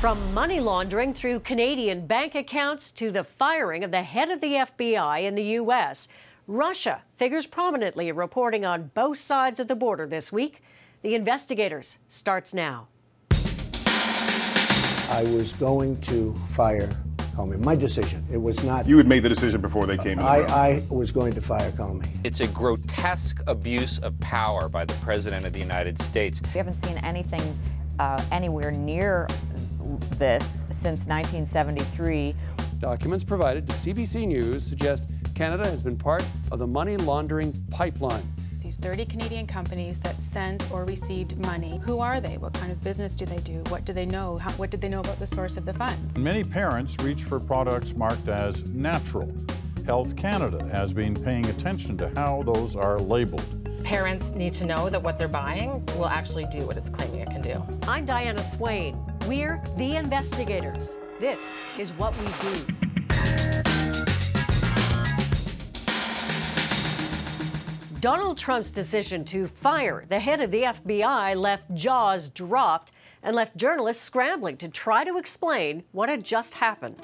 From money laundering through Canadian bank accounts to the firing of the head of the FBI in the U.S., Russia figures prominently reporting on both sides of the border this week. The Investigators starts now. I was going to fire Comey. My decision. It was not... You had made the decision before they came in the room. I was going to fire Comey. It's a grotesque abuse of power by the President of the United States. We haven't seen anything anywhere near this since 1973. Documents provided to CBC News suggest Canada has been part of the money laundering pipeline. These 30 Canadian companies that sent or received money. Who are they? What kind of business do they do? What do they know? What did they know about the source of the funds? Many parents reach for products marked as natural. Health Canada has been paying attention to how those are labeled. Parents need to know that what they're buying will actually do what it's claiming it can do. I'm Diana Swain. We're the Investigators. This is what we do. Donald Trump's decision to fire the head of the FBI left jaws dropped and left journalists scrambling to try to explain what had just happened.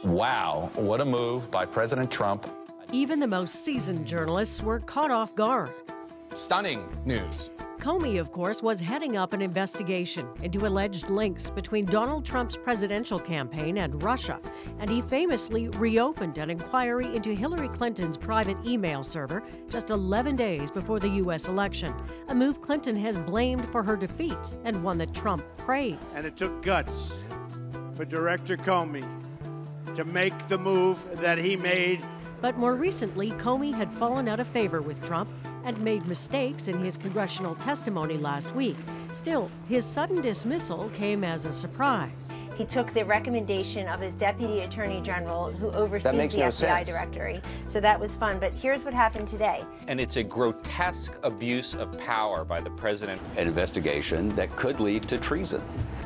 Wow, what a move by President Trump. Even the most seasoned journalists were caught off guard. Stunning news. Comey, of course, was heading up an investigation into alleged links between Donald Trump's presidential campaign and Russia, and he famously reopened an inquiry into Hillary Clinton's private email server just 11 days before the U.S. election, a move Clinton has blamed for her defeat and one that Trump praised. And it took guts for Director Comey to make the move that he made. But more recently, Comey had fallen out of favor with Trump and made mistakes in his congressional testimony last week. Still, his sudden dismissal came as a surprise. He took the recommendation of his deputy attorney general who oversees the FBI directory. So that was fun. But here's what happened today. And it's a grotesque abuse of power by the president. An investigation that could lead to treason.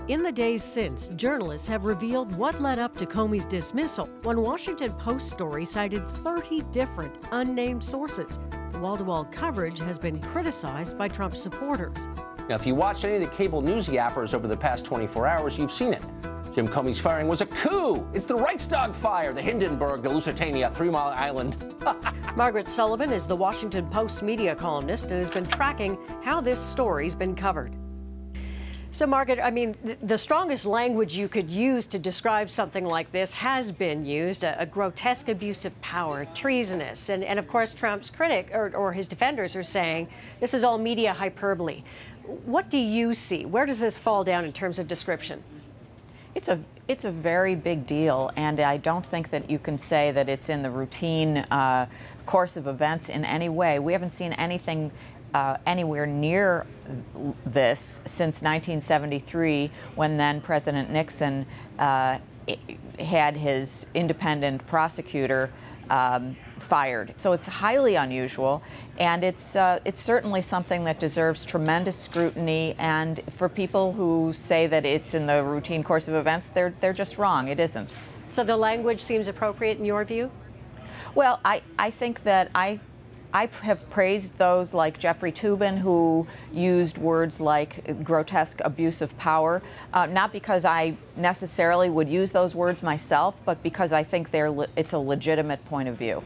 In the days since, journalists have revealed what led up to Comey's dismissal. One Washington Post story cited 30 different unnamed sources. The wall-to-wall coverage has been criticized by Trump supporters. Now, if you watched any of the cable news yappers over the past 24 hours, you've seen it. Jim Comey's firing was a coup. It's the Reichstag fire, the Hindenburg, the Lusitania, 3 Mile Island. Margaret Sullivan is the Washington Post's media columnist and has been tracking how this story's been covered. So, Margaret, I mean, the strongest language you could use to describe something like this has been used, a grotesque abuse of power, treasonous. And of course, Trump's critic or his defenders are saying this is all media hyperbole. What do you see? Where does this fall down in terms of description? It's a very big deal, and I don't think that you can say that it's in the routine course of events in any way. We haven't seen anything anywhere near this since 1973, when then President Nixon had his independent prosecutor fired. So it's highly unusual, and it's certainly something that deserves tremendous scrutiny. And for people who say that it's in the routine course of events, they're just wrong. It isn't. So the language seems appropriate in your view? Well, I think that I have praised those like Jeffrey Toobin, who used words like grotesque abuse of power, not because I necessarily would use those words myself, but because I think it's a legitimate point of view.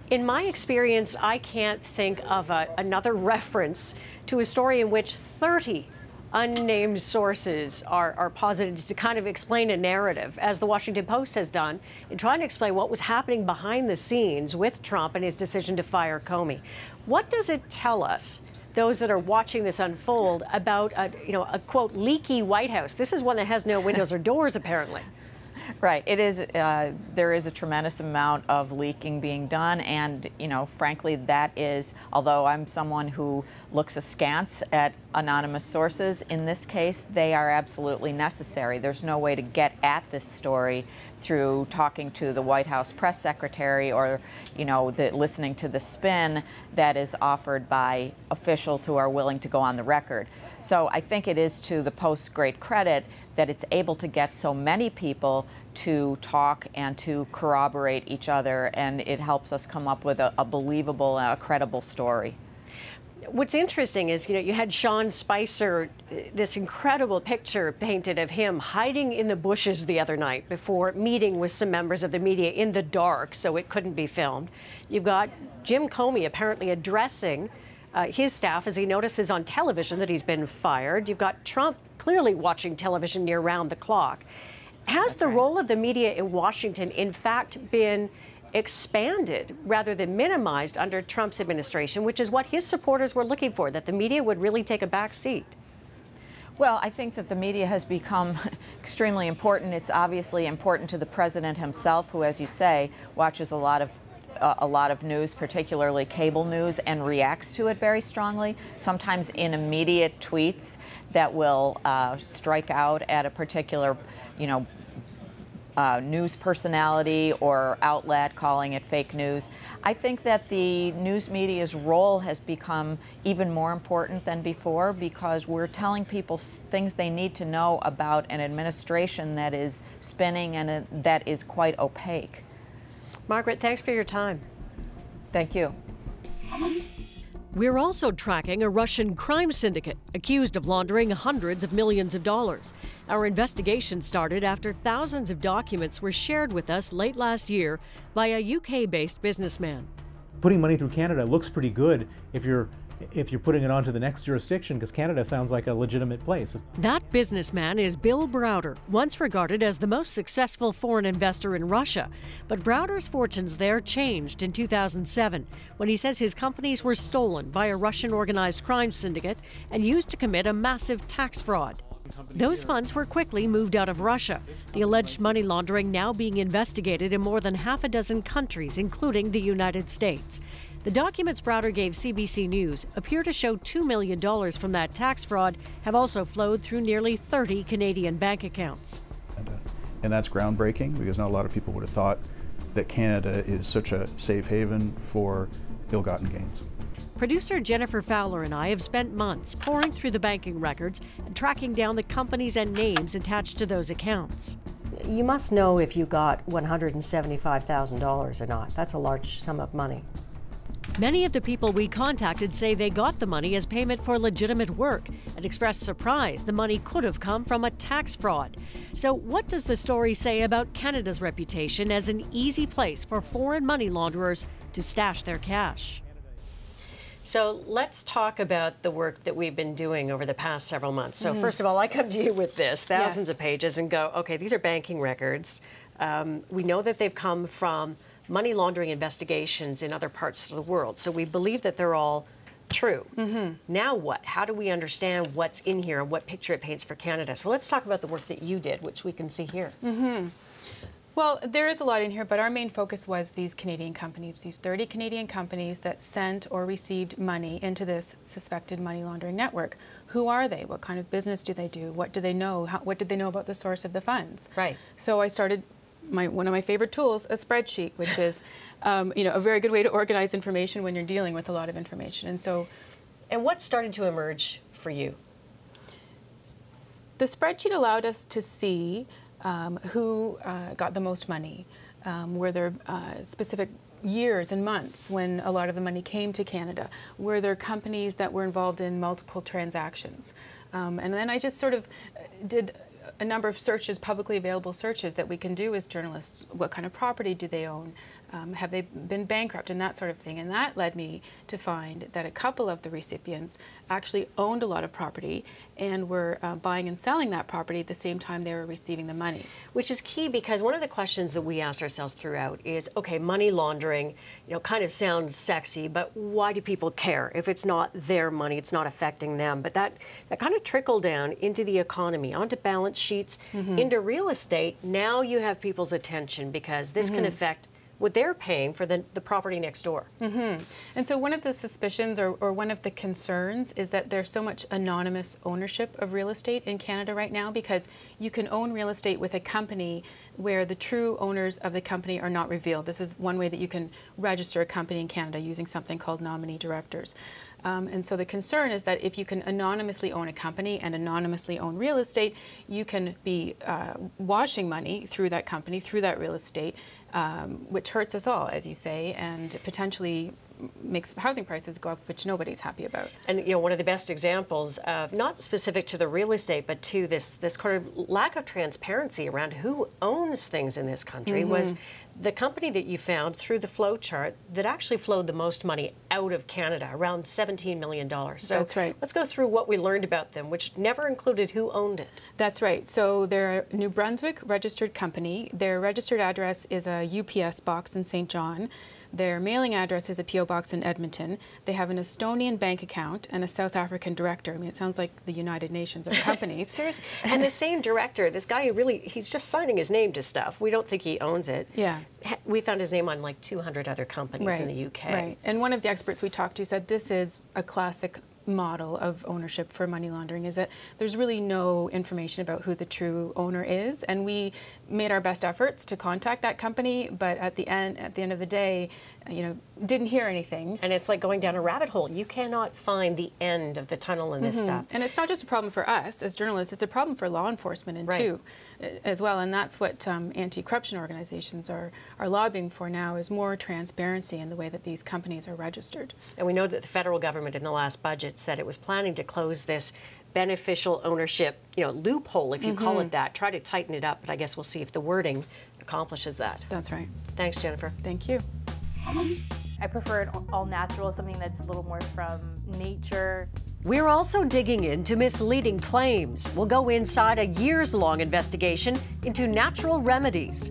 In my experience, I can't think of another reference to a story in which 30 unnamed sources are posited to kind of explain a narrative, as the Washington Post has done, in trying to explain what was happening behind the scenes with Trump and his decision to fire Comey. What does it tell us, those that are watching this unfold, about a quote leaky White House? This is one that has no windows or doors, apparently. Right. It is. There is a tremendous amount of leaking being done, and frankly, that is. Although I'm someone who looks askance at anonymous sources, in this case, they are absolutely necessary. There's no way to get at this story through talking to the White House press secretary or, listening to the spin that is offered by officials who are willing to go on the record. So I think it is to the Post's great credit that it's able to get so many people to talk and to corroborate each other, and it helps us come up with a believable, credible story. What's interesting is, you had Sean Spicer, this incredible picture painted of him hiding in the bushes the other night before meeting with some members of the media in the dark, so it couldn't be filmed. You've got Jim Comey apparently addressing his staff as he notices on television that he's been fired. You've got Trump clearly watching television near round the clock. Has the role of the media in Washington, in fact, been expanded rather than minimized under Trump's administration, which is what his supporters were looking for, that the media would really take a back seat? Well, I think that the media has become extremely important. It's obviously important to the president himself, who, as you say, watches a lot of news, particularly cable news, and reacts to it very strongly, sometimes in immediate tweets that will strike out at a particular, news personality or outlet, calling it fake news. I think that the news media's role has become even more important than before, because we're telling people things they need to know about an administration that is spinning and that is quite opaque. Margaret, thanks for your time. Thank you. We're also tracking a Russian crime syndicate accused of laundering hundreds of millions of dollars. Our investigation started after thousands of documents were shared with us late last year by a UK-based businessman. Putting money through Canada looks pretty good if you're putting it on to the next jurisdiction, because Canada sounds like a legitimate place. That businessman is Bill Browder, once regarded as the most successful foreign investor in Russia. But Browder's fortunes there changed in 2007 when he says his companies were stolen by a Russian organized crime syndicate and used to commit a massive tax fraud. Those funds were quickly moved out of Russia, the alleged money laundering now being investigated in more than half a dozen countries, including the United States. The documents Browder gave CBC News appear to show $2 million from that tax fraud have also flowed through nearly 30 Canadian bank accounts. And that's groundbreaking, because not a lot of people would have thought that Canada is such a safe haven for ill-gotten gains. Producer Jennifer Fowler and I have spent months poring through the banking records and tracking down the companies and names attached to those accounts. You must know if you got $175,000 or not. That's a large sum of money. Many of the people we contacted say they got the money as payment for legitimate work and expressed surprise the money could have come from a tax fraud. So what does the story say about Canada's reputation as an easy place for foreign money launderers to stash their cash? So let's talk about the work that we've been doing over the past several months. So first of all, I come to you with this, thousands of pages, and go, okay, these are banking records. We know that they've come from money laundering investigations in other parts of the world. So we believe that they're all true. Now what? How do we understand what's in here and what picture it paints for Canada? So let's talk about the work that you did, which we can see here. Well, there is a lot in here, but our main focus was these Canadian companies, these 30 Canadian companies that sent or received money into this suspected money laundering network. Who are they? What kind of business do they do? What do they know? What did they know about the source of the funds? Right. So I started one of my favorite tools, a spreadsheet, which is a very good way to organize information when you're dealing with a lot of information. And what started to emerge for you? The spreadsheet allowed us to see who got the most money. Were there specific years and months when a lot of the money came to Canada? Were there companies that were involved in multiple transactions? And then I just sort of did a number of searches, publicly available searches that we can do as journalists. What kind of property do they own? Have they been bankrupt, and that sort of thing? And that led me to find that a couple of the recipients actually owned a lot of property and were buying and selling that property at the same time they were receiving the money. Which is key, because one of the questions that we asked ourselves throughout is, okay, money laundering, kind of sounds sexy, but why do people care? If it's not their money, it's not affecting them. But that kind of trickled down into the economy, onto balance sheets, into real estate. Now you have people's attention, because this can affect what they're paying for the property next door. And so one of the suspicions or one of the concerns is that there's so much anonymous ownership of real estate in Canada right now, because you can own real estate with a company where the true owners of the company are not revealed. This is one way that you can register a company in Canada, using something called nominee directors. And so the concern is that if you can anonymously own a company and anonymously own real estate, you can be washing money through that company, through that real estate, which hurts us all, as you say, and potentially makes housing prices go up, which nobody's happy about. And you know, one of the best examples of, not specific to the real estate, but to this kind of lack of transparency around who owns things in this country was the company that you found through the flow chart that actually flowed the most money out of Canada, around $17 million. So that's right. Let's go through what we learned about them, which never included who owned it. That's right. So they're a New Brunswick registered company. Their registered address is a UPS box in St. John. Their mailing address is a P.O. box in Edmonton. They have an Estonian bank account and a South African director. I mean, it sounds like the United Nations of companies. Seriously. And the same director, this guy, he's just signing his name to stuff. We don't think he owns it. Yeah. We found his name on like 200 other companies in the UK. Right. And one of the experts we talked to said this is a classic model of ownership for money laundering, is that there's really no information about who the true owner is, and we made our best efforts to contact that company, but at the end of the day, you know, didn't hear anything. And it's like going down a rabbit hole. You cannot find the end of the tunnel in this stuff. And it's not just a problem for us as journalists, it's a problem for law enforcement too, as well. And that's what anti-corruption organizations are lobbying for now, is more transparency in the way that these companies are registered. And we know that the federal government in the last budget said it was planning to close this beneficial ownership, you know, loophole, if you call it that, try to tighten it up, but I guess we'll see if the wording accomplishes that. That's right. Thanks, Jennifer. Thank you. I prefer it all natural, something that's a little more from nature. We're also digging into misleading claims. We'll go inside a years-long investigation into natural remedies.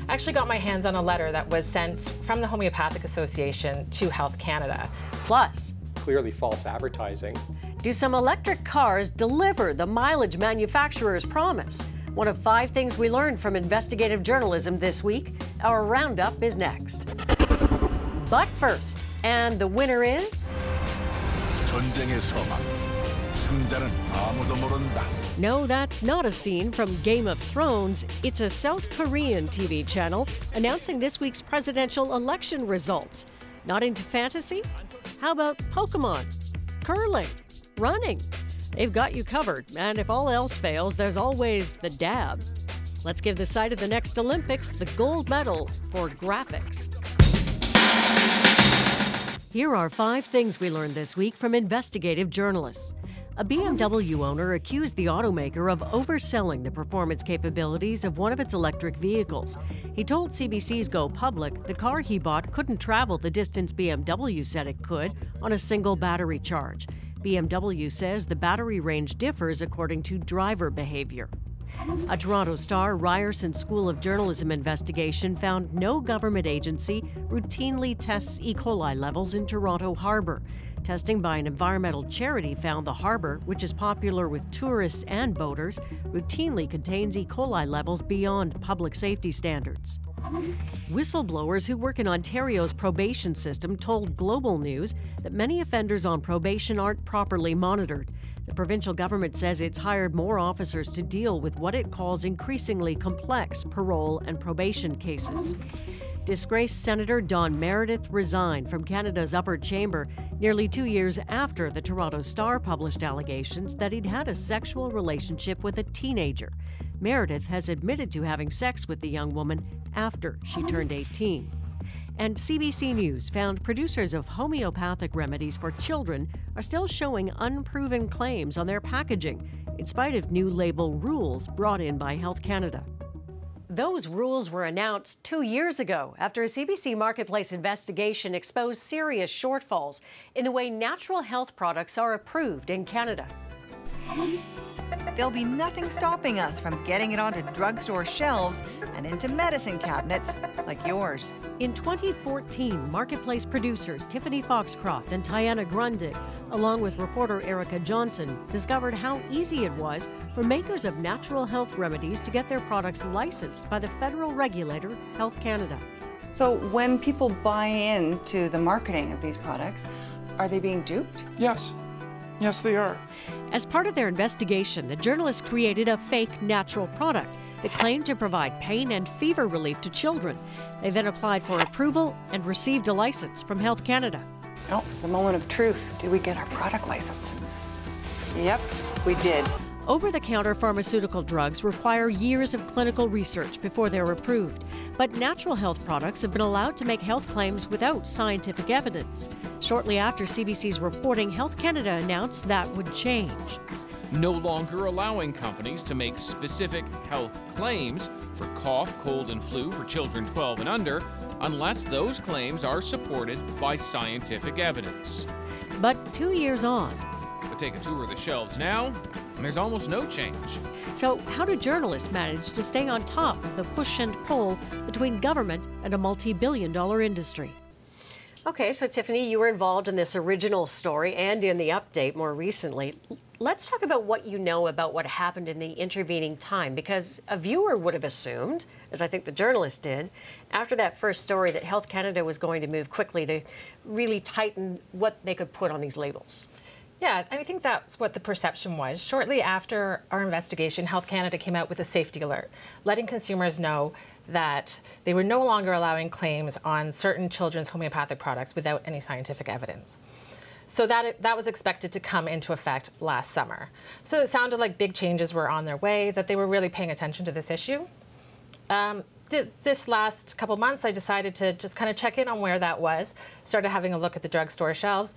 I actually got my hands on a letter that was sent from the Homeopathic Association to Health Canada. Plus, clearly false advertising. Do some electric cars deliver the mileage manufacturers promise? One of 5 things we learned from investigative journalism this week. Our roundup is next. But first, and the winner is... 전쟁의 서막. 승자는 아무도 모른다. No, that's not a scene from Game of Thrones. It's a South Korean TV channel announcing this week's presidential election results. Not into fantasy? How about Pokemon, curling, running? They've got you covered, and if all else fails, there's always the dab. Let's give the site of the next Olympics the gold medal for graphics. Here are 5 things we learned this week from investigative journalists. A BMW owner accused the automaker of overselling the performance capabilities of one of its electric vehicles. He told CBC's Go Public the car he bought couldn't travel the distance BMW said it could on a single battery charge. BMW says the battery range differs according to driver behavior. A Toronto Star Ryerson School of Journalism investigation found no government agency routinely tests E. coli levels in Toronto Harbour. Testing by an environmental charity found the harbour, which is popular with tourists and boaters, routinely contains E. coli levels beyond public safety standards. Whistleblowers who work in Ontario's probation system told Global News that many offenders on probation aren't properly monitored. The provincial government says it's hired more officers to deal with what it calls increasingly complex parole and probation cases. Disgraced Senator Don Meredith resigned from Canada's upper chamber nearly 2 years after the Toronto Star published allegations that he'd had a sexual relationship with a teenager. Meredith has admitted to having sex with the young woman after she turned 18. And CBC News found producers of homeopathic remedies for children are still showing unproven claims on their packaging, in spite of new label rules brought in by Health Canada. Those rules were announced 2 years ago after a CBC Marketplace investigation exposed serious shortfalls in the way natural health products are approved in Canada. There'll be nothing stopping us from getting it onto drugstore shelves and into medicine cabinets like yours. In 2014, Marketplace producers Tiffany Foxcroft and Tiana Grundig, along with reporter Erica Johnson, discovered how easy it was for makers of natural health remedies to get their products licensed by the federal regulator, Health Canada. So when people buy into the marketing of these products, are they being duped? Yes. Yes, they are. As part of their investigation, the journalists created a fake natural product that claimed to provide pain and fever relief to children. They then applied for approval and received a license from Health Canada. Oh, the moment of truth. Did we get our product license? Yep, we did. Over-the-counter pharmaceutical drugs require years of clinical research before they're approved, but natural health products have been allowed to make health claims without scientific evidence. Shortly after CBC's reporting, Health Canada announced that would change. No longer allowing companies to make specific health claims for cough, cold, and flu for children 12 and under, unless those claims are supported by scientific evidence. But 2 years on, But take a tour of the shelves now, and there's almost no change. So how do journalists manage to stay on top of the push and pull between government and a multi-billion-dollar industry? Okay, so Tiffany, you were involved in this original story and in the update more recently. Let's talk about what you know about what happened in the intervening time, because a viewer would have assumed, as I think the journalist did, after that first story that Health Canada was going to move quickly to really tighten what they could put on these labels. Yeah, I think that's what the perception was. Shortly after our investigation, Health Canada came out with a safety alert, letting consumers know that they were no longer allowing claims on certain children's homeopathic products without any scientific evidence. So that was expected to come into effect last summer. So it sounded like big changes were on their way, that they were really paying attention to this issue. This last couple months, I decided to just kind of check in on where that was, started having a look at the drugstore shelves.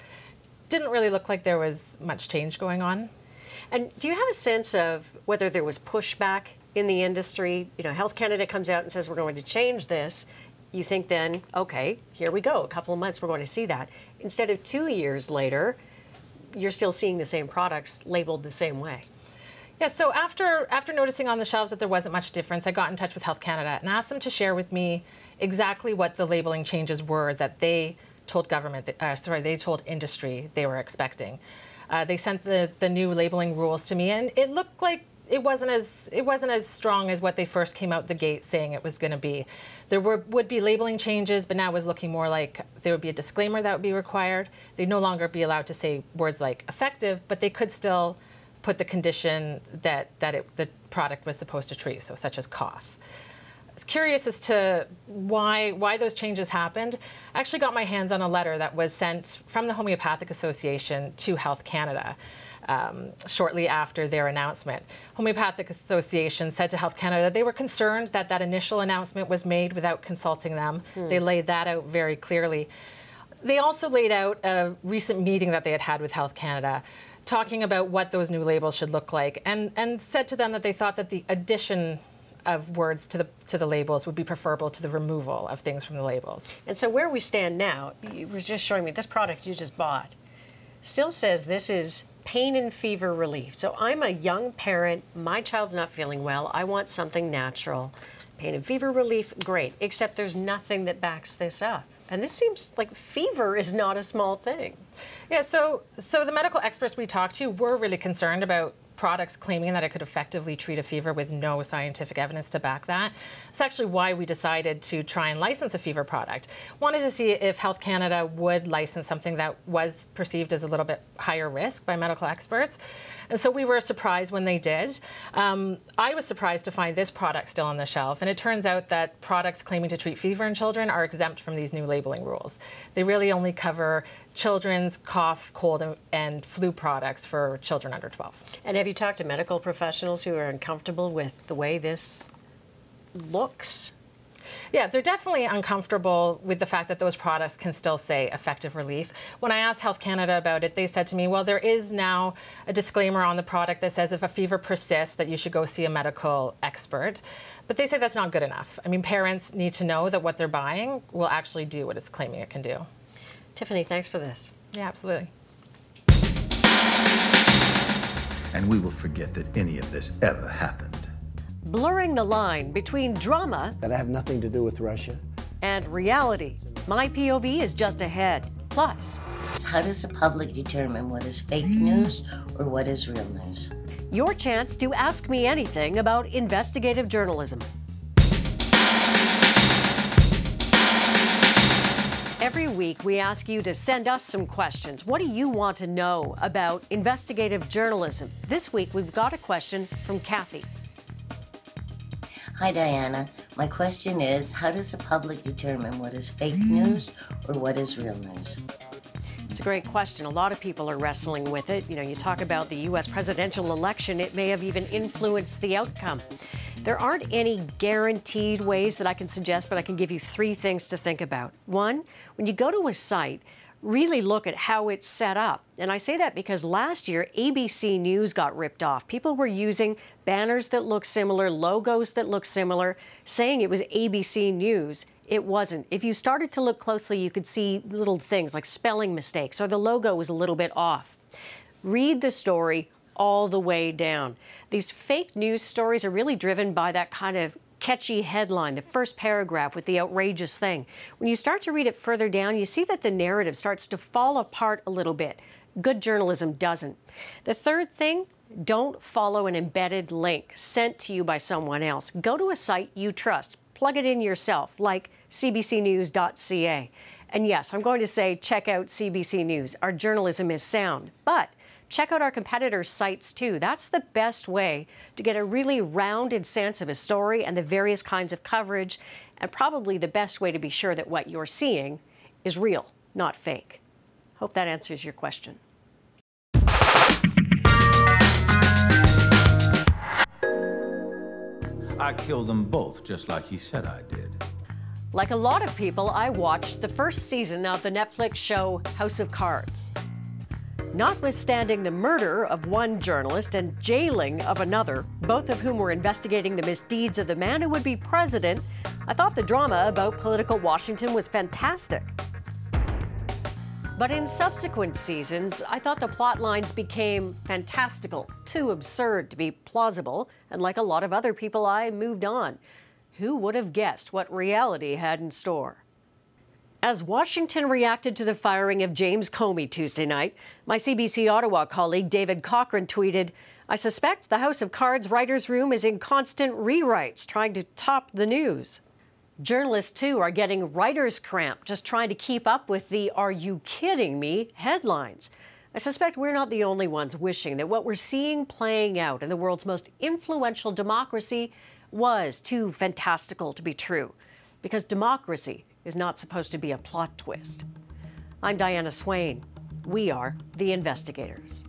Didn't really look like there was much change going on. And do you have a sense of whether there was pushback in the industry? You know, Health Canada comes out and says we're going to change this. You think then, okay, here we go. A couple of months, we're going to see that. Instead of 2 years later, you're still seeing the same products labeled the same way. Yeah, so after noticing on the shelves that there wasn't much difference, I got in touch with Health Canada and asked them to share with me exactly what the labeling changes were that they told they told industry they were expecting. They sent the new labeling rules to me, and it looked like it wasn't as strong as what they first came out the gate saying it was going to be. There would be labeling changes, but now it was looking more like there would be a disclaimer that would be required. They'd no longer be allowed to say words like effective, but they could still put the condition that the product was supposed to treat, so such as cough. I was curious as to why those changes happened. I actually got my hands on a letter that was sent from the Homeopathic Association to Health Canada shortly after their announcement. Homeopathic Association said to Health Canada that they were concerned that that initial announcement was made without consulting them. They laid that out very clearly. They also laid out a recent meeting that they had had with Health Canada, talking about what those new labels should look like, and said to them that they thought that the addition of words to the labels would be preferable to the removal of things from the labels. And so where we stand now, you were just showing me this product you just bought, still says this is pain and fever relief. So I'm a young parent, my child's not feeling well, I want something natural. Pain and fever relief, great, except there's nothing that backs this up. And this seems like fever is not a small thing. Yeah, so the medical experts we talked to were really concerned about products claiming that it could effectively treat a fever with no scientific evidence to back that. That's actually why we decided to try and license a fever product. Wanted to see if Health Canada would license something that was perceived as a little bit higher risk by medical experts. And so we were surprised when they did. I was surprised to find this product still on the shelf, and it turns out that products claiming to treat fever in children are exempt from these new labeling rules. They really only cover children's cough, cold, and flu products for children under 12. And have you talked to medical professionals who are uncomfortable with the way this looks? Yeah, they're definitely uncomfortable with the fact that those products can still say effective relief. When I asked Health Canada about it, they said to me, well, there is now a disclaimer on the product that says if a fever persists that you should go see a medical expert. But they say that's not good enough. I mean, parents need to know that what they're buying will actually do what it's claiming it can do. Tiffany, thanks for this. Yeah, absolutely. And we will forget that any of this ever happened. Blurring the line between drama that have nothing to do with Russia and reality. My POV is just ahead. Plus, how does the public determine what is fake news or what is real news? Your chance to ask me anything about investigative journalism. Every week, we ask you to send us some questions. What do you want to know about investigative journalism? This week, we've got a question from Kathy. Hi, Diana. My question is, how does the public determine what is fake news or what is real news? It's a great question. A lot of people are wrestling with it. You know, you talk about the U.S. presidential election, it may have even influenced the outcome. There aren't any guaranteed ways that I can suggest, but I can give you 3 things to think about. 1, when you go to a site, really look at how it's set up. And I say that because last year, ABC News got ripped off. People were using banners that look similar, logos that look similar, saying it was ABC News. It wasn't. If you started to look closely, you could see little things like spelling mistakes or the logo was a little bit off. Read the story all the way down. These fake news stories are really driven by that kind of catchy headline, the first paragraph with the outrageous thing. When you start to read it further down, you see that the narrative starts to fall apart a little bit. Good journalism doesn't. The third thing, don't follow an embedded link sent to you by someone else. Go to a site you trust. Plug it in yourself, like CBCNews.ca. And yes, I'm going to say check out CBC News. Our journalism is sound. But check out our competitors' sites too. That's the best way to get a really rounded sense of a story and the various kinds of coverage, and probably the best way to be sure that what you're seeing is real, not fake. Hope that answers your question. I killed them both, just like he said I did. Like a lot of people, I watched the first season of the Netflix show House of Cards. Notwithstanding the murder of one journalist and jailing of another, both of whom were investigating the misdeeds of the man who would be president, I thought the drama about political Washington was fantastic. But in subsequent seasons, I thought the plot lines became fantastical, too absurd to be plausible, and like a lot of other people, I moved on. Who would have guessed what reality had in store? As Washington reacted to the firing of James Comey Tuesday night, my CBC Ottawa colleague David Cochran tweeted, "I suspect the House of Cards writer's room is in constant rewrites, trying to top the news." Journalists, too, are getting writer's cramp, just trying to keep up with the "are you kidding me" headlines. I suspect we're not the only ones wishing that what we're seeing playing out in the world's most influential democracy was too fantastical to be true, because democracy is not supposed to be a plot twist. I'm Diana Swain. We are The Investigators.